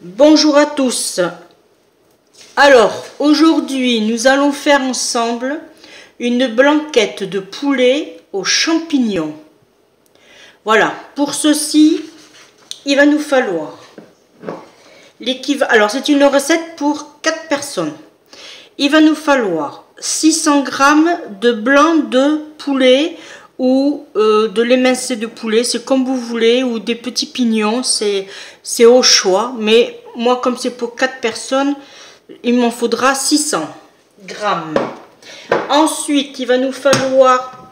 Bonjour à tous. Alors, aujourd'hui, nous allons faire ensemble une blanquette de poulet aux champignons. Voilà, pour ceci, il va nous falloir l'équivalent. Alors, c'est une recette pour 4 personnes. Il va nous falloir 600 g de blanc de poulet ou de l'émincé de poulet, c'est comme vous voulez, ou des petits pignons, c'est au choix. Mais moi, comme c'est pour 4 personnes, il m'en faudra 600 g. Ensuite, il va nous falloir,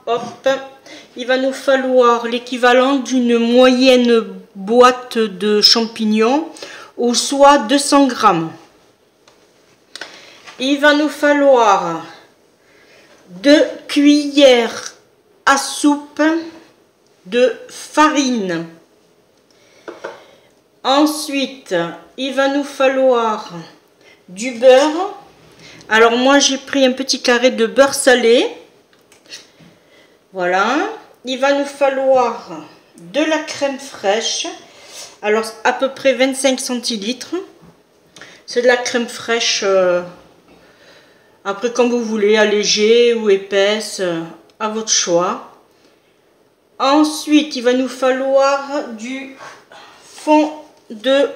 l'équivalent d'une moyenne boîte de champignons, ou soit 200 g. Il va nous falloir 2 cuillères à soupe de farine. Ensuite, il va nous falloir du beurre. Alors moi j'ai pris un petit carré de beurre salé. Voilà. Il va nous falloir de la crème fraîche. Alors à peu près 25 centilitres. C'est de la crème fraîche, après comme vous voulez, allégée ou épaisse, à votre choix. Ensuite, il va nous falloir du fond de...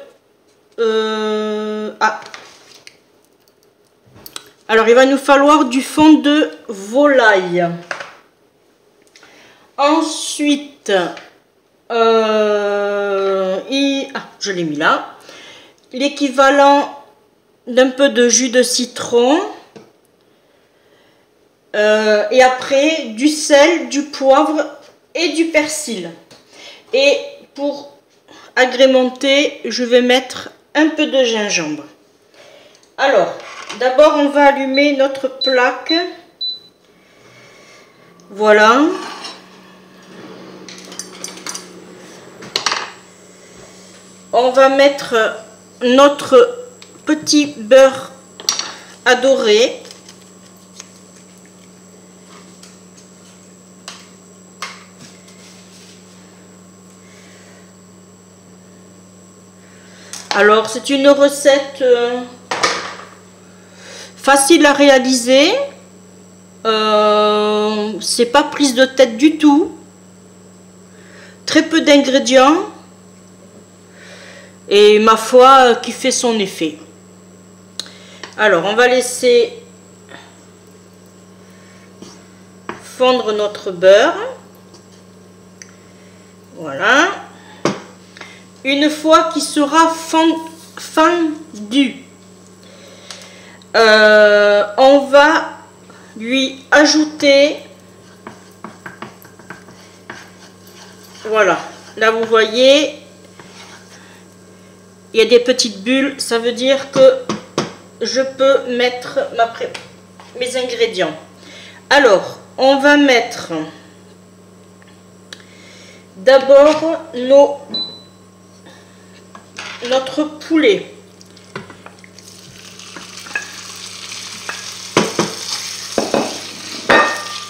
Alors, il va nous falloir du fond de volaille. Ensuite, je l'ai mis là. L'équivalent d'un peu de jus de citron. Et après, du sel, du poivre et du persil. Et pour agrémenter, je vais mettre un peu de gingembre. Alors, d'abord, on va allumer notre plaque. Voilà. On va mettre notre petit beurre adoré. Alors, c'est une recette facile à réaliser. C'est pas prise de tête du tout. Très peu d'ingrédients. Et ma foi, qui fait son effet. Alors, on va laisser fondre notre beurre. Voilà. Une fois qu'il sera fendu, on va lui ajouter, voilà, là vous voyez, il y a des petites bulles, ça veut dire que je peux mettre mes ingrédients. Alors, on va mettre d'abord notre poulet.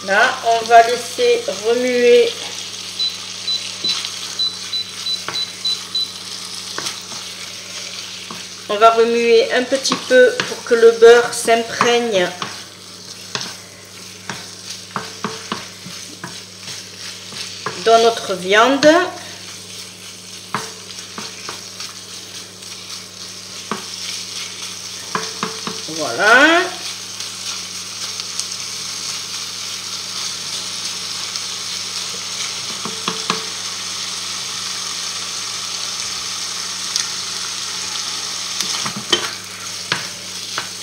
Là, on va laisser remuer. On va remuer un petit peu pour que le beurre s'imprègne dans notre viande. Voilà.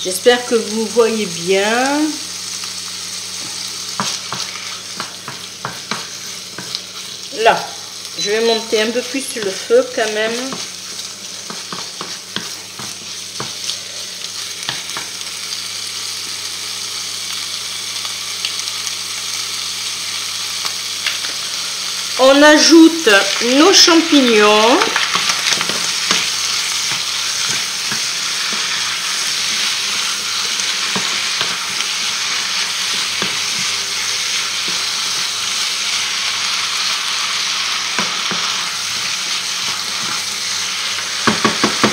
J'espère que vous voyez bien. Là, je vais monter un peu plus le feu quand même. On ajoute nos champignons.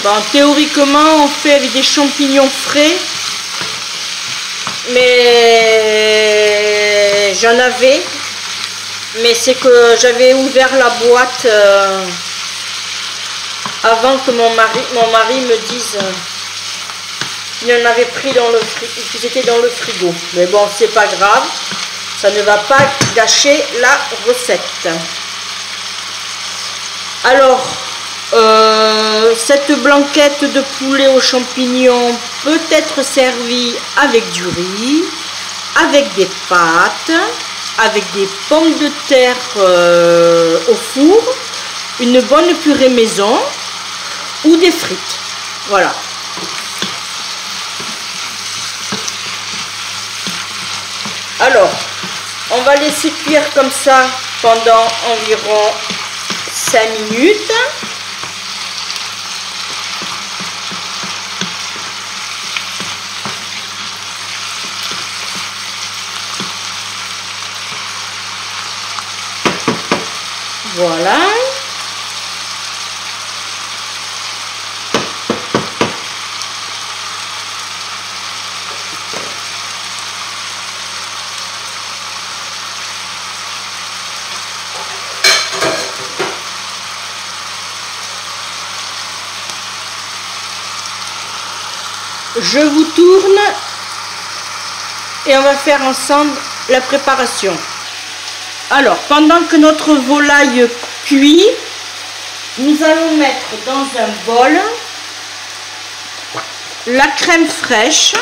Bon, théoriquement, on fait avec des champignons frais. Mais j'en avais. Mais c'est que j'avais ouvert la boîte avant que mon mari me dise qu'il en avait pris dans le frigo, qu'ils étaient dans le frigo. Mais bon, c'est pas grave. Ça ne va pas gâcher la recette. Alors, cette blanquette de poulet aux champignons peut être servie avec du riz, avec des pâtes, avec des pommes de terre au four, une bonne purée maison ou des frites. Voilà. Alors, on va laisser cuire comme ça pendant environ 5 minutes. Voilà. Je vous tourne et on va faire ensemble la préparation. Alors, pendant que notre volaille cuit, nous allons mettre dans un bol la crème fraîche,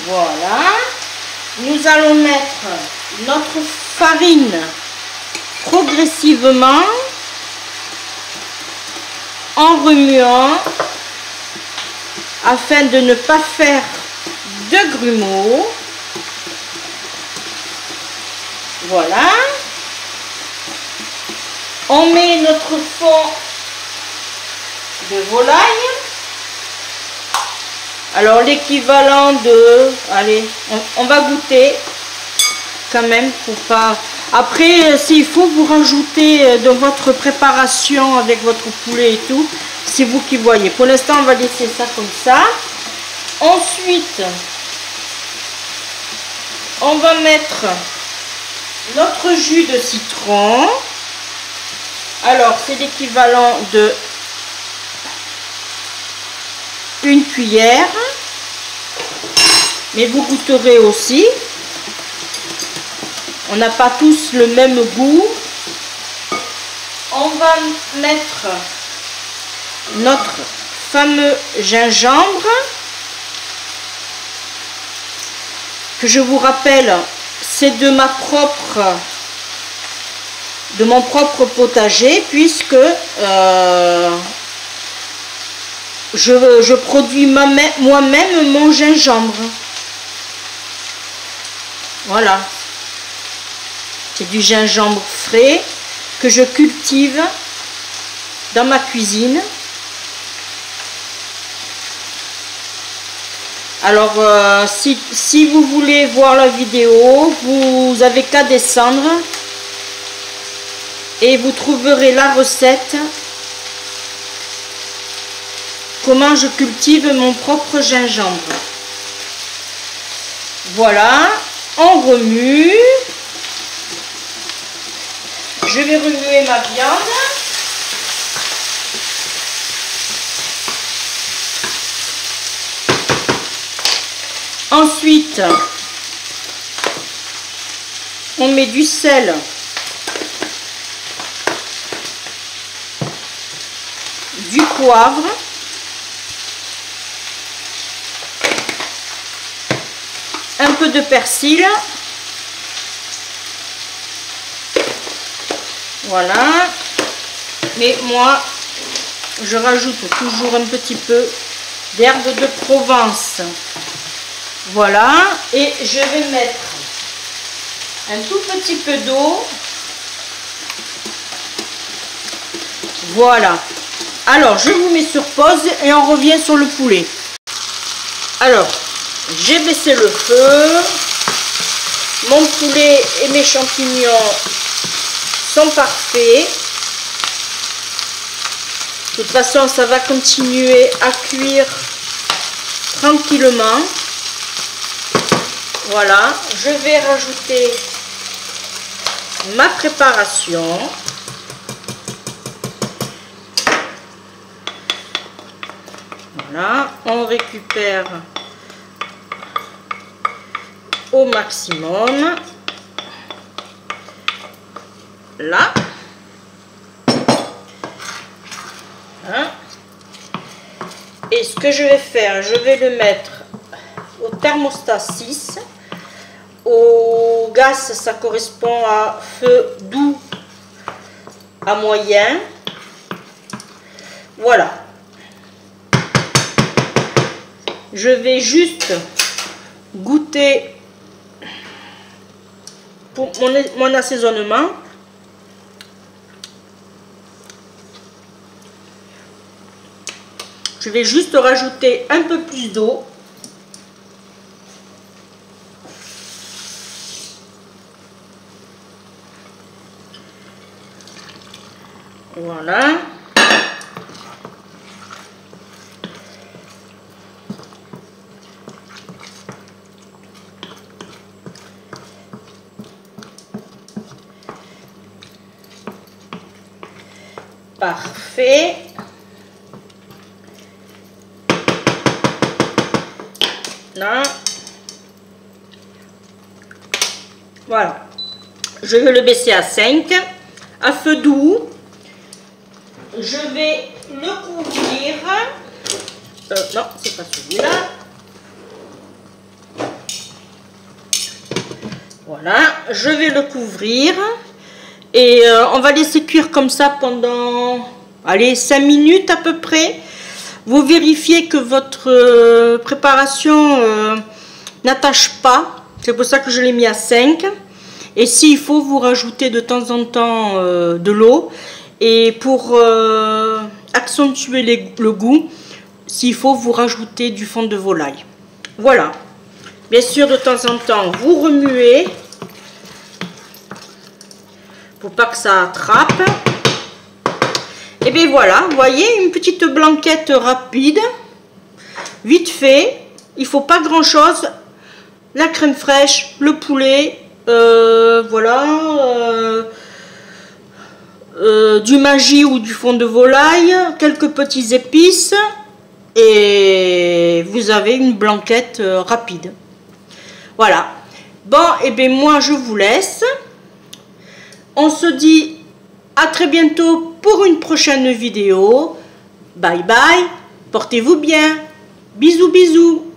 voilà. Nous allons mettre notre farine progressivement en remuant afin de ne pas faire de grumeaux. Voilà. On met notre fond de volaille. Alors l'équivalent de... Allez, on va goûter quand même pour pas... Après, s'il faut vous rajouter de votre préparation avec votre poulet et tout, c'est vous qui voyez. Pour l'instant, on va laisser ça comme ça. Ensuite, on va mettre notre jus de citron. Alors, c'est l'équivalent de une cuillère. Mais vous goûterez aussi. On n'a pas tous le même goût. On va mettre notre fameux gingembre, que je vous rappelle, c'est de mon propre potager, puisque je produis moi-même mon gingembre. Voilà. C'est du gingembre frais que je cultive dans ma cuisine. Alors, si vous voulez voir la vidéo, vous avez qu'à descendre et vous trouverez la recette. Comment je cultive mon propre gingembre. Voilà, on remue. Je vais remuer ma viande. Ensuite, on met du sel, du poivre, un peu de persil. Voilà. Mais moi, je rajoute toujours un petit peu d'herbe de Provence. Voilà. Et je vais mettre un tout petit peu d'eau. Voilà. Alors, je vous mets sur pause et on revient sur le poulet. Alors, j'ai baissé le feu. Mon poulet et mes champignons sont parfaits. De toute façon, ça va continuer à cuire tranquillement. Voilà, je vais rajouter ma préparation. Voilà, on récupère au maximum. Là. Hein. Et ce que je vais faire, je vais le mettre au thermostat 6. Au gaz, ça correspond à feu doux à moyen. Voilà. Je vais juste goûter pour mon assaisonnement. Je vais juste rajouter un peu plus d'eau. Voilà. Parfait. Là. Voilà. Je vais le baisser à 5, à feu doux. Je vais le couvrir. Non, c'est pas celui-là. Voilà, je vais le couvrir. Et on va laisser cuire comme ça pendant, allez, 5 minutes à peu près. Vous vérifiez que votre préparation n'attache pas. C'est pour ça que je l'ai mis à 5. Et s'il faut, vous rajoutez de temps en temps de l'eau. Et pour accentuer le goût, s'il faut, vous rajoutez du fond de volaille. Voilà. Bien sûr, de temps en temps, vous remuez. Pour pas que ça attrape. Et bien voilà, vous voyez, une petite blanquette rapide. Vite fait. Il faut pas grand chose. La crème fraîche, le poulet. Voilà. Du Maggi ou du fond de volaille, quelques petites épices et vous avez une blanquette rapide. Voilà. Bon, et bien moi je vous laisse. On se dit à très bientôt pour une prochaine vidéo. Bye bye. Portez-vous bien. Bisous bisous.